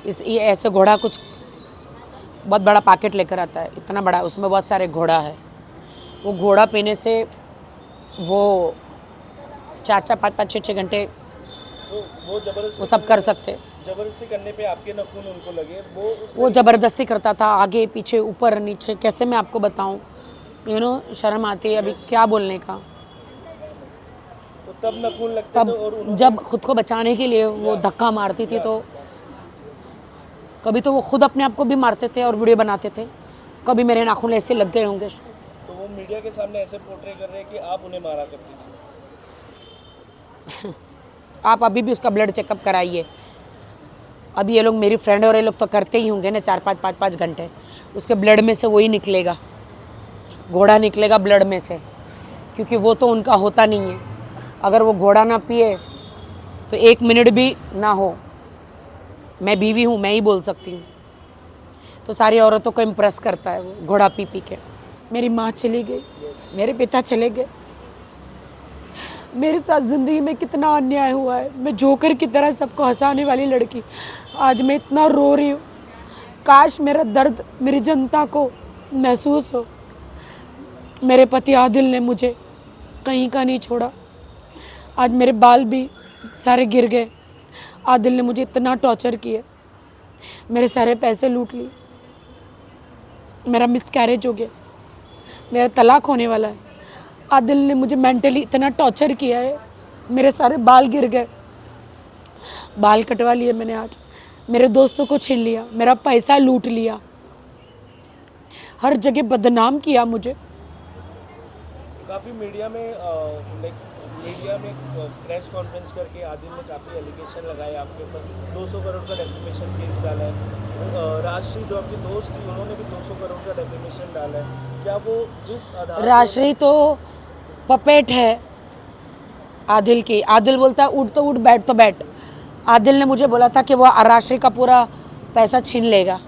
ये ऐसे घोड़ा कुछ बहुत बड़ा पैकेट लेकर आता है, इतना बड़ा, उसमें बहुत सारे घोड़ा है। वो घोड़ा पीने से वो 4-4, 5-5, 6-6 घंटे वो जबरदस्ती वो सब कर सकते। जबरदस्ती करने पे आपके नाखून उनको लगे, वो ज़बरदस्ती करता था, आगे पीछे ऊपर नीचे, कैसे मैं आपको बताऊं, शर्म आती है अभी क्या बोलने का। तो तब नाखून लगते थे और तब जब खुद को बचाने के लिए वो धक्का मारती थी, तो कभी तो वो खुद अपने आप को भी मारते थे और वीडियो बनाते थे, कभी मेरे नाखून ऐसे लग गए होंगे। तो वो मीडिया के सामने ऐसे पोर्ट्रे कर रहे हैं कि आप उन्हें मारा करती थी। आप अभी भी उसका ब्लड चेकअप कराइए। अभी ये लोग मेरी फ्रेंड और ये लोग तो करते ही होंगे ना 4-5, 5-5 घंटे, उसके ब्लड में से वही निकलेगा, घोड़ा निकलेगा ब्लड में से, क्योंकि वो तो उनका होता नहीं है। अगर वो घोड़ा ना पिए तो 1 मिनट भी ना हो, मैं बीवी हूँ, मैं ही बोल सकती हूँ, तो सारी औरतों को इम्प्रेस करता है वो घोड़ा पी पी के। मेरी माँ चली गई, मेरे पिता चले गए, मेरे साथ ज़िंदगी में कितना अन्याय हुआ है। मैं जोकर की तरह सबको हंसाने वाली लड़की आज मैं इतना रो रही हूँ। काश मेरा दर्द मेरी जनता को महसूस हो। मेरे पति आदिल ने मुझे कहीं का नहीं छोड़ा, आज मेरे बाल भी सारे गिर गए। आदिल ने मुझे इतना टॉर्चर किया, मेरे सारे पैसे लूट लिए, मेरा मिसकैरेज हो गया, मेरा तलाक होने वाला है। आदिल ने मुझे मेंटली इतना टॉर्चर किया है, मेरे सारे बाल गिर गए, बाल कटवा लिए मैंने आज, मेरे दोस्तों को छीन लिया, मेरा पैसा लूट लिया, हर जगह बदनाम किया मुझे। काफ़ी मीडिया में प्रेस कॉन्फ्रेंस करके आदिल ने काफ़ी एलिगेशन लगाए आपके ऊपर, 200 करोड़ का डेफेमेशन केस डाला है। राजश्री जो आपकी दोस्त थी उन्होंने भी 200 करोड़ का डेफेमेशन डाला है। क्या वो जिस आधार राजश्री तो पपेट है आदिल की। आदिल बोलता है उठ तो उठ, बैठ तो बैठ। आदिल ने मुझे बोला था कि वो राजश्री का पूरा पैसा छीन लेगा।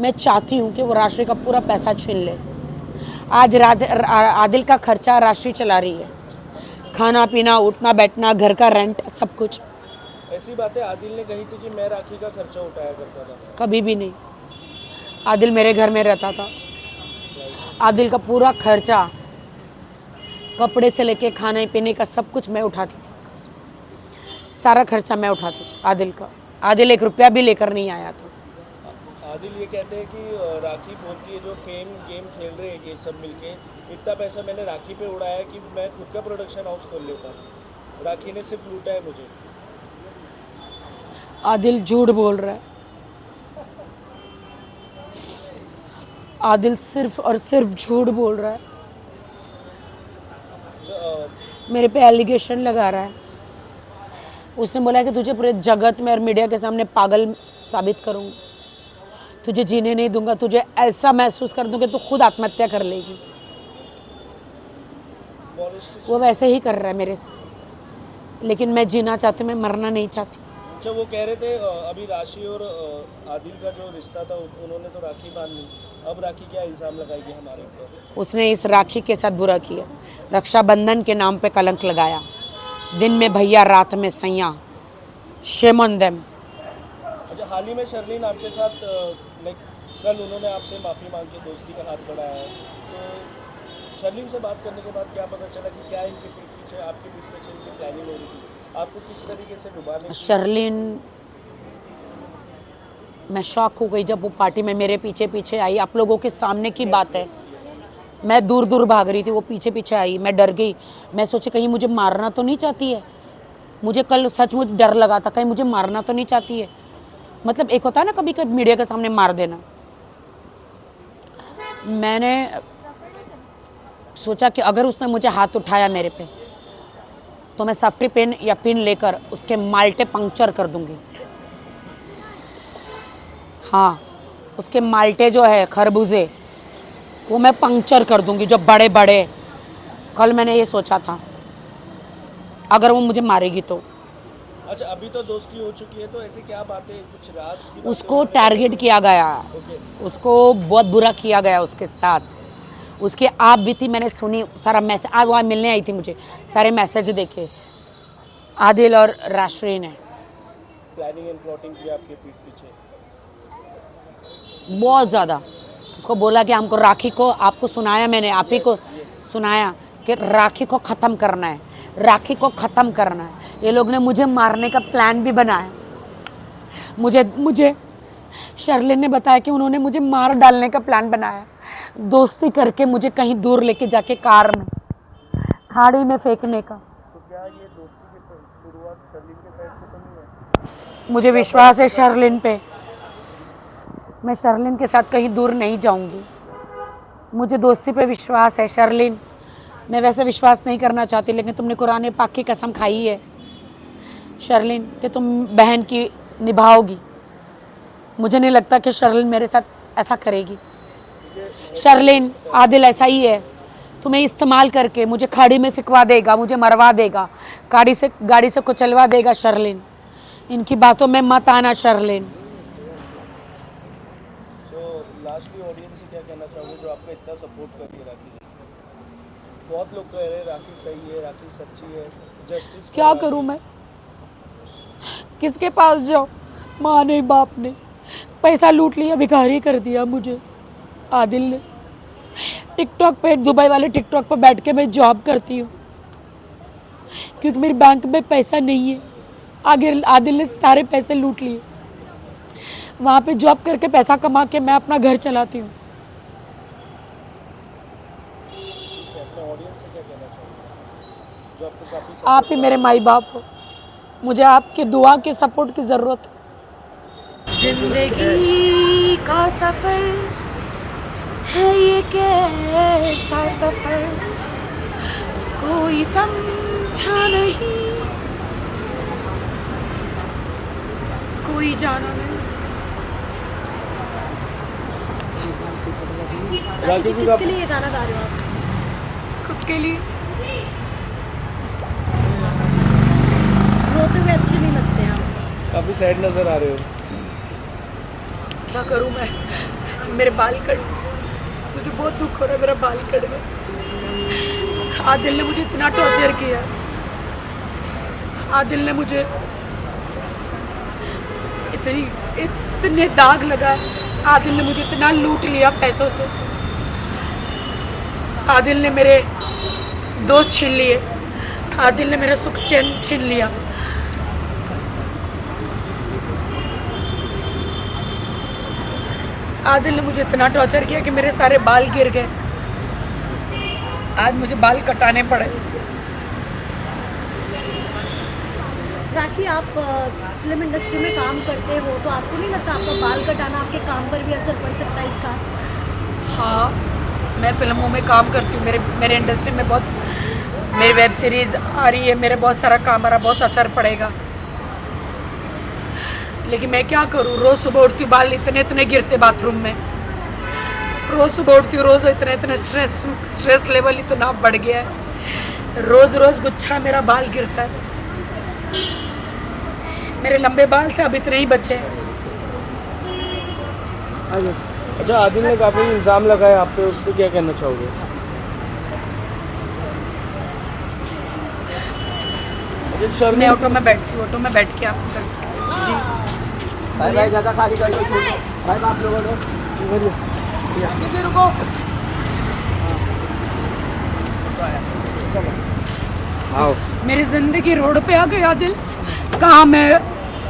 मैं चाहती हूँ कि वो राजश्री का पूरा पैसा छीन ले। आज आदिल का खर्चा राजश्री चला रही है, खाना पीना, उठना बैठना, घर का रेंट, सब कुछ। ऐसी बातें आदिल ने कही थी कि मैं राखी का खर्चा उठाया करता था। कभी भी नहीं। आदिल मेरे घर में रहता था, आदिल का पूरा खर्चा, कपड़े से लेके खाने पीने का सब कुछ मैं उठाती थी, सारा खर्चा मैं उठाती थी आदिल का। आदिल 1 रुपया भी लेकर नहीं आया था। आदिल ये कहते हैं कि राखी बोलती है जो फेम गेम खेल रहे हैं ये सब मिलके, इतना पैसा मैंने राखी पे उड़ाया कि मैं खुद का प्रोडक्शन हाउस खोल लेता, राखी ने सिर्फ लूटा है मुझे। आदिल झूठ बोल रहा है। आदिल सिर्फ और सिर्फ झूठ बोल रहा है, मेरे पे एलिगेशन लगा रहा है। उसने बोला कि तुझे पूरे जगत में और मीडिया के सामने पागल साबित करूँगा, तुझे जीने नहीं दूंगा, तुझे ऐसा महसूस कर दूंगा कि तू खुद आत्महत्या कर लेगी। वो वैसे ही कर रहा है मेरे से, लेकिन मैं जीना चाहती हूँ, मैं मरना नहीं चाहती। अच्छा, वो कह रहे थे अभी राशि और आदिल का जो रिश्ता था उन्होंने तो राखी बांध ली, अब राखी क्या इल्ज़ाम लगाएगी हमारे ऊपर? उसने इस राखी के साथ बुरा किया, रक्षाबंधन के नाम पे कलंक लगाया, दिन में भैया रात में सैया, शेम ऑन देम। अच्छा, हाल ही में शर्लिन आपके साथ लाइक कल उन्होंने आपसे माफ़ी मांग के दोस्ती का हाथ बढ़ाया है, तो शर्लिन से बात करने के बाद क्या पता चला कि क्या इनके पीछे आपके पीछे इनकी प्लानिंग हो रही थी, आपको किस तरीके से डुबाने की? शर्लिन, मैं शॉक हो गई जब वो पार्टी में मेरे पीछे पीछे आई। आप लोगों के सामने की बात है, मैं दूर दूर भाग रही थी, वो पीछे पीछे आई, मैं डर गई। मैं सोची कहीं मुझे मारना तो नहीं चाहती है। मुझे कल सचमुच डर लगा था, कहीं मुझे मारना तो नहीं चाहती है। मतलब एक होता है ना कभी कभी मीडिया के सामने मार देना। मैंने सोचा कि अगर उसने मुझे हाथ उठाया मेरे पे, तो मैं सफरी पेन या पिन लेकर उसके माल्टे पंक्चर कर दूंगी। हाँ, उसके माल्टे जो है खरबूजे, वो मैं पंक्चर कर दूंगी, जो बड़े बड़े। कल मैंने ये सोचा था, अगर वो मुझे मारेगी तो। अच्छा, अभी तो दोस्ती हो चुकी है, तो ऐसे क्या बातें, कुछ राज की बातें? उसको टारगेट किया गया, उसको बहुत बुरा किया गया उसके साथ। उसकी आप भी थी, मैंने सुनी, सारा मैसेज, आज वहाँ मिलने आई थी मुझे, सारे मैसेज देखे आदिल और राजश्री ने। प्लानिंग एंड प्लॉटिंग की आपके पीठ पीछे? बहुत ज़्यादा। उसको बोला कि हमको राखी को, आपको सुनाया मैंने, आप ही को सुनाया कि राखी को ख़त्म करना है, राखी को ख़त्म करना है। ये लोग ने मुझे मारने का प्लान भी बनाया। मुझे शर्लिन ने बताया कि उन्होंने मुझे मार डालने का प्लान बनाया, दोस्ती करके मुझे कहीं दूर लेके जाके कार में खाड़ी में फेंकने का। तो क्या ये दोस्ती की शुरुआत शर्लिन के साइड से तो नहीं है? मुझे विश्वास है शर्लिन पे, मैं शर्लिन के साथ कहीं दूर नहीं जाऊंगी। मुझे दोस्ती पे विश्वास है शर्लिन। मैं वैसे विश्वास नहीं करना चाहती, लेकिन तुमने कुरान पाक की कसम खाई है शर्लिन कि तुम बहन की निभाओगी। मुझे नहीं लगता कि शर्लिन मेरे साथ ऐसा करेगी। शर्लिन, आदिल ऐसा ही है, तुम्हें इस्तेमाल करके मुझे खाड़ी में फिकवा देगा, मुझे मरवा देगा, गाड़ी से कुचलवा देगा। शर्लिन, इनकी बातों में मत आना शर्लिन। सो लास्टली ऑडियंस से क्या कहना चाहोगे जो आपको इतना सपोर्ट कर रही है राखी जी? बहुत लोग कह रहे हैं राखी सही है, राखी सच्ची है, जस्टिस। क्या करूं मैं, किसके पास जाऊं? माँ ने, बाप ने पैसा लूट लिया, भिखारी कर दिया मुझे आदिल ने। टिकटॉक पे, दुबई वाले टिकटॉक पर बैठ के मैं जॉब करती हूँ क्योंकि मेरे बैंक में पैसा नहीं है। आगे आदिल ने सारे पैसे लूट लिए। वहाँ पे जॉब करके पैसा कमा के मैं अपना घर चलाती हूँ। अपने ऑडियंस से क्या कहना चाहोगे जो आपको काफी आप ही मेरे माई बाप हो, मुझे आपकी दुआ की सपोर्ट की ज़रूरत है। जिंदगी का सफ़र है ये कैसा सफ़र, कोई समझा नहीं, कोई जाना नहीं। राखी जी किसके लिए ये गाना गा रहे हो आप? खुद के लिए। रोते हुए अच्छे नहीं लगते आप। काफी सैड नजर आ रहे हो। क्या करूं मैं, मेरे बाल कट, मुझे बहुत दुख हो रहा है, मेरा बाल कट गया। आदिल ने मुझे इतना टॉर्चर किया, आदिल ने मुझे इतने दाग लगाए, आदिल ने मुझे इतना लूट लिया पैसों से। आदिल ने मेरे दोस्त छीन लिए, आदिल ने मेरा सुख चैन छीन लिया। आदिल ने मुझे इतना टॉर्चर किया कि मेरे सारे बाल गिर गए। आज मुझे बाल कटाने पड़े। राखी, आप फिल्म इंडस्ट्री में काम करते हो तो आपको नहीं लगता आपका बाल कटाना आपके काम पर भी असर पड़ सकता है इसका? हाँ, मैं फिल्मों में काम करती हूँ, मेरे इंडस्ट्री में बहुत, मेरी वेब सीरीज़ आ रही है, मेरे बहुत सारा काम आ रहा, बहुत असर पड़ेगा। लेकिन मैं क्या करूँ, रोज़ सुबह उठती हूँ, बाल इतने गिरते बाथरूम में। रोज़ सुबह उठती हूँ, रोज़ इतने स्ट्रेस लेवल इतना बढ़ गया है, रोज़ गुच्छा मेरा बाल गिरता है। मेरे लंबे बाल थे, अब इतने ही बचे हैं। अच्छा, आदिल ने काफी इल्जाम लगाए आप पे, उस पर क्या कहना चाहोगे? मैं ऑटो में बैठती हूँ, ऑटो में बैठ के आपको कर सकती हूँ। जी भाई ज़्यादा खाली गाड़ी को छोड़ दो भाई, आप लोगों ने रुको। आओ। मेरी ज़िंदगी रोड पे आ गई आदिल। कहाँ मैं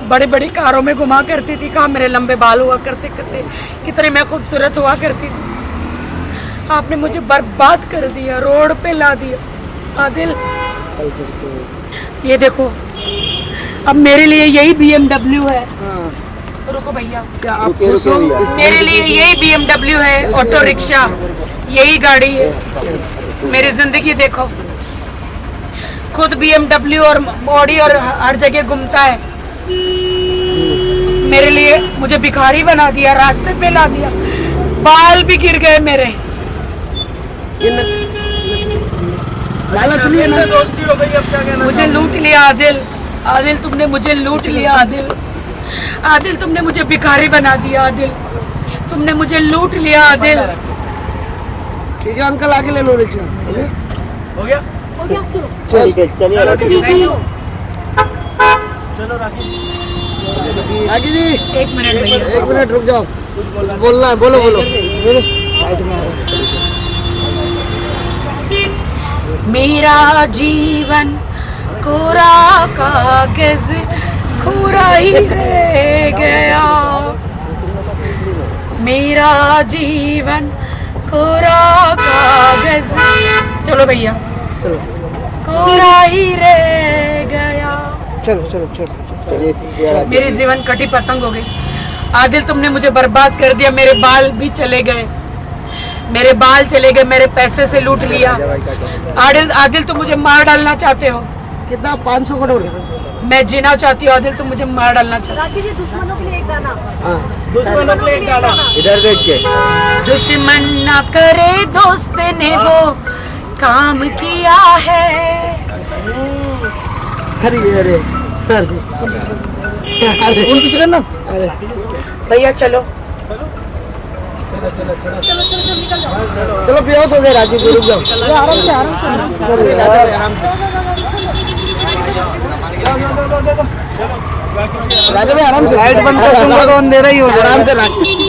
बड़ी कारों में घुमा करती थी, कहाँ मेरे लंबे बाल हुआ करते कितने मैं खूबसूरत हुआ करती थी। आपने मुझे बर्बाद कर दिया, रोड पे ला दिया आदिल। ये देखो, अब मेरे लिए यही BMW है। रुको भैया, क्या आप खुश हो? मेरे लिए यही BMW है, ऑटो रिक्शा, यही गाड़ी है। मेरी ज़िंदगी देखो, खुद BMW और बॉडी और हर जगह घूमता है। मेरे लिए मुझे भिखारी बना दिया, रास्ते पे ला दिया, बाल भी गिर गए मेरे। दोस्ती हो गई, अब क्या कहना? मुझे लूट लिया आदिल, आदिल तुमने मुझे लूट लिया आदिल, आदिल तुमने मुझे भिखारी बना दिया आदिल, तुमने मुझे लूट लिया आदिल। ठीक है अंकल, आगे ले लो रिक्शा। हो गया? हो गया, चलो चलिए चलो चलो राखी। राखी जी एक मिनट भैया। 1 मिनट रुक जाओ, बोलना है, बोलो बोलो। साइड में आ रहा है। मेरा जीवन कोरा कागज कोरा ही रह गया, मेरा जीवन कोरा कागज, चलो भैया, चलो कोरा ही रह गया। चलो चलो चलो। मेरी जीवन कटी पतंग हो गई। आदिल तुमने मुझे बर्बाद कर दिया, मेरे बाल भी चले गए, मेरे बाल चले गए, मेरे पैसे से लूट लिया। आदिल तुम मुझे मार डालना चाहते हो, कितना 500 करोड़? मैं जीना चाहती हूँ। आदिल तुम मुझे मार डालना चाहते राखी जी दुश्मनों के लिए एक गाना। हाँ दुश्मनों के लिए एक गाना। इधर देख के। हो। दुश्मन न करे दोस्त ने वो काम किया है। अरे अरे अरे उन कुछ करना। अरे भैया चलो, चलो चलो चलो निकल जाओ। चलो बेहोश हो गए राजू जी, रुक जाओ। आराम से आराम से राजू भाई आराम से। लाइट बंद कर दूंगा तो अंधेरा ही हो जाएगा। आराम से राजू।